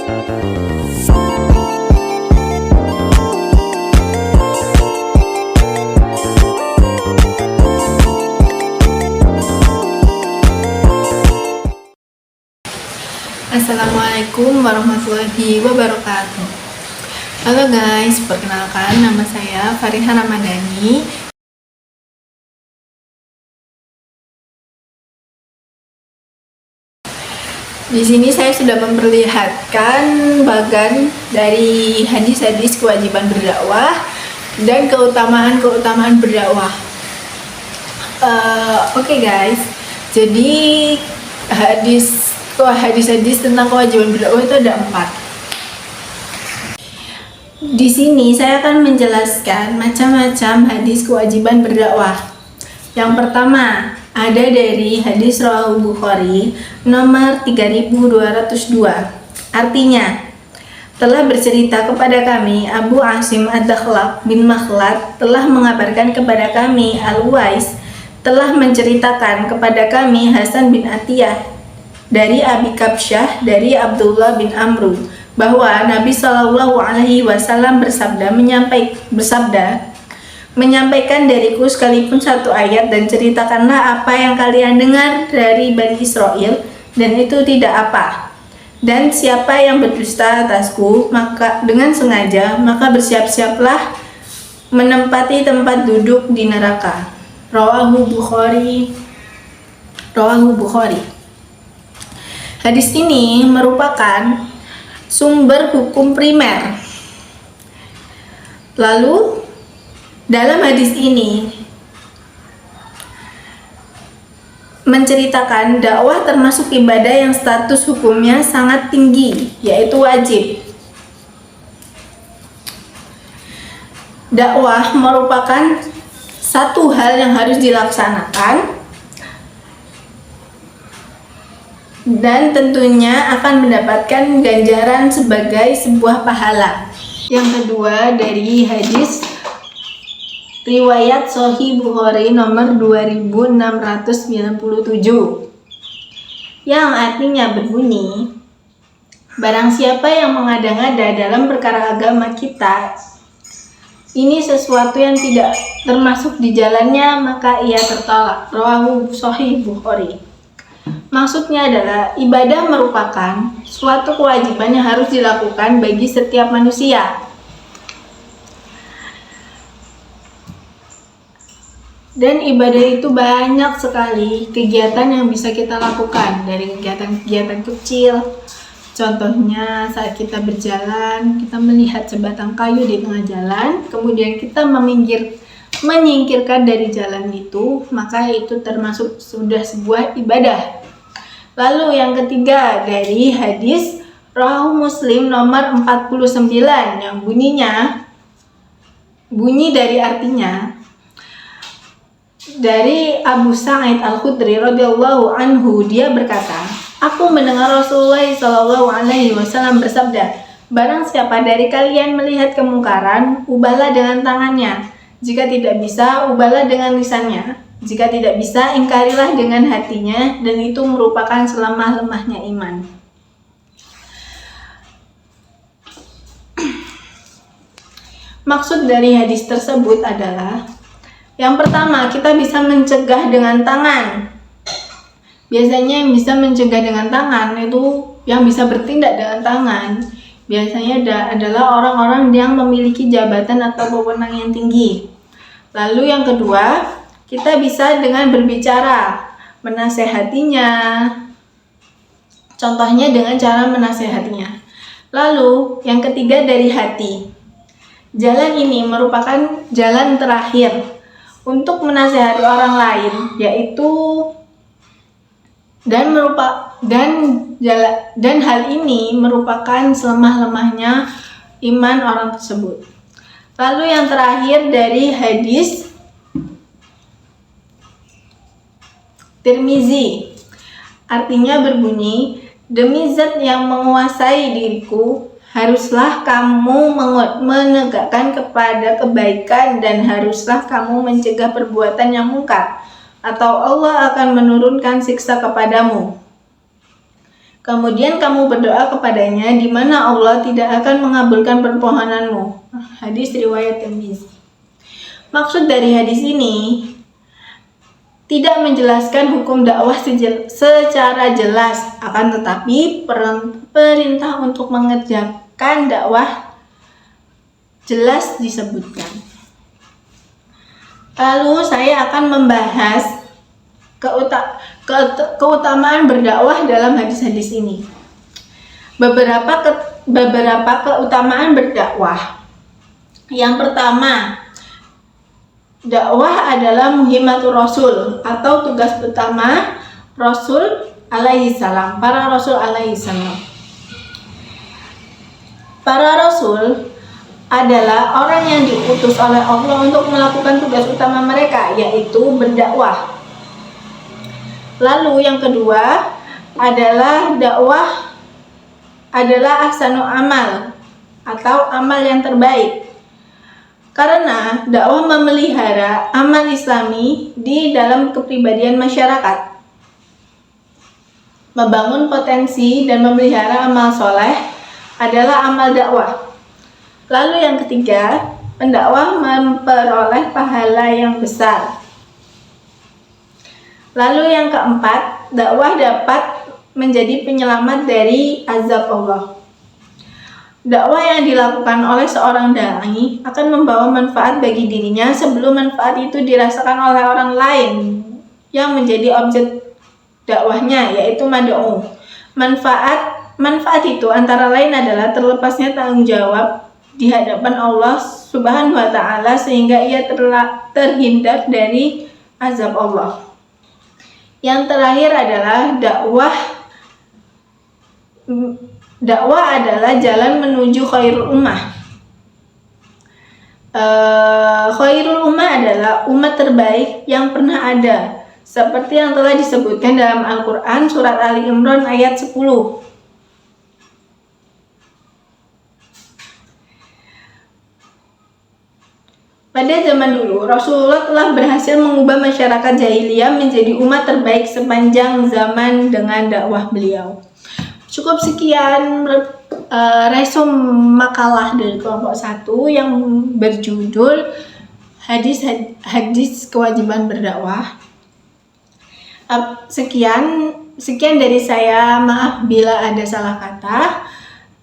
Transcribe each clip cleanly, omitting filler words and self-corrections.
Assalamualaikum warahmatullahi wabarakatuh. Halo guys, perkenalkan nama saya Fariha Ramadhani. Di sini saya sudah memperlihatkan bagan dari hadis-hadis kewajiban berdakwah dan keutamaan berdakwah. Oke guys, jadi hadis-hadis tentang kewajiban berdakwah itu ada 4. Di sini saya akan menjelaskan macam-macam hadis kewajiban berdakwah. Yang pertama, ada dari hadis Rawahu Bukhari nomor 3202. Artinya, telah bercerita kepada kami Abu Asim Ad-Dakhlaq bin Makhlad telah mengabarkan kepada kami Al-Uwais telah menceritakan kepada kami Hasan bin Atiyah dari Abi Kabsyah dari Abdullah bin Amru bahwa Nabi Shallallahu Alaihi Wasallam menyampaikan dariku sekalipun satu ayat dan ceritakanlah apa yang kalian dengar dari Bani Israel dan itu tidak apa. Dan siapa yang berdusta atasku maka dengan sengaja maka bersiap-siaplah menempati tempat duduk di neraka. Rawahu Bukhari. Hadis ini merupakan sumber hukum primer. Lalu dalam hadis ini menceritakan dakwah termasuk ibadah yang status hukumnya sangat tinggi, yaitu wajib. Dakwah merupakan satu hal yang harus dilaksanakan dan tentunya akan mendapatkan ganjaran sebagai sebuah pahala. Yang kedua dari hadis riwayat Sahih Bukhari nomor 2697 yang artinya berbunyi, barang siapa yang mengada-ngada dalam perkara agama kita, ini sesuatu yang tidak termasuk di jalannya, maka ia tertolak. Rawahu Sahih Bukhari. Maksudnya adalah ibadah merupakan suatu kewajiban yang harus dilakukan bagi setiap manusia. Dan ibadah itu banyak sekali kegiatan yang bisa kita lakukan, dari kegiatan-kegiatan kecil. Contohnya saat kita berjalan, kita melihat sebatang kayu di tengah jalan, kemudian kita menyingkirkan dari jalan itu, maka itu termasuk sudah sebuah ibadah. Lalu yang ketiga dari hadis Rawahu Muslim nomor 49 yang bunyi dari artinya dari Abu Sa'id Al-Khudri radhiyallahu anhu, dia berkata, aku mendengar Rasulullah Shallallahu Alaihi Wasallam bersabda, barang siapa dari kalian melihat kemungkaran, ubahlah dengan tangannya. Jika tidak bisa, ubahlah dengan lisannya. Jika tidak bisa, ingkarilah dengan hatinya, dan itu merupakan selemah-lemahnya iman. Maksud dari hadis tersebut adalah, yang pertama, kita bisa mencegah dengan tangan. Biasanya yang bisa mencegah dengan tangan itu, yang bisa bertindak dengan tangan, biasanya adalah orang-orang yang memiliki jabatan atau wewenang yang tinggi. Lalu yang kedua, kita bisa dengan berbicara, menasehatinya. Contohnya dengan cara menasehatinya. Lalu yang ketiga dari hati. Jalan ini merupakan jalan terakhir untuk menasehati orang lain, yaitu dan hal ini merupakan selemah-lemahnya iman orang tersebut. Lalu yang terakhir dari hadis Tirmizi, artinya berbunyi, demi zat yang menguasai diriku, haruslah kamu menegakkan kepada kebaikan dan haruslah kamu mencegah perbuatan yang mungkar, atau Allah akan menurunkan siksa kepadamu. Kemudian kamu berdoa kepadanya di mana Allah tidak akan mengabulkan permohonanmu. Hadis riwayat Tirmizi. Maksud dari hadis ini tidak menjelaskan hukum dakwah secara jelas, akan tetapi perintah untuk mengerjakan dakwah jelas disebutkan. Lalu saya akan membahas keutamaan berdakwah dalam hadis-hadis ini. Beberapa keutamaan berdakwah. Yang pertama, dakwah adalah muhimmatur rasul atau tugas utama Rasul alaihi salam, para rasul alaihi salam. Para rasul adalah orang yang diutus oleh Allah untuk melakukan tugas utama mereka, yaitu berdakwah. Lalu yang kedua adalah dakwah adalah ahsanu amal atau amal yang terbaik. Karena dakwah memelihara amal Islami di dalam kepribadian masyarakat. Membangun potensi dan memelihara amal soleh adalah amal dakwah. Lalu yang ketiga, pendakwah memperoleh pahala yang besar. Lalu yang keempat, dakwah dapat menjadi penyelamat dari azab Allah. Dakwah yang dilakukan oleh seorang dai akan membawa manfaat bagi dirinya sebelum manfaat itu dirasakan oleh orang lain yang menjadi objek dakwahnya, yaitu mad'u. Manfaat itu antara lain adalah terlepasnya tanggung jawab di hadapan Allah Subhanahu wa taala sehingga ia terhindar dari azab Allah. Yang terakhir adalah dakwah adalah jalan menuju khairul ummah. Khairul ummah adalah umat terbaik yang pernah ada, seperti yang telah disebutkan dalam Al-Quran surat Ali Imran ayat 10. Pada zaman dulu, Rasulullah telah berhasil mengubah masyarakat jahiliyah menjadi umat terbaik sepanjang zaman dengan dakwah beliau. Cukup sekian resum makalah dari kelompok 1 yang berjudul hadis kewajiban berdakwah. Sekian dari saya, maaf bila ada salah kata.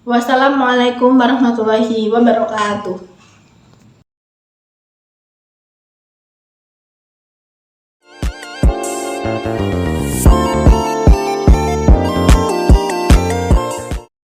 Wassalamualaikum warahmatullahi wabarakatuh.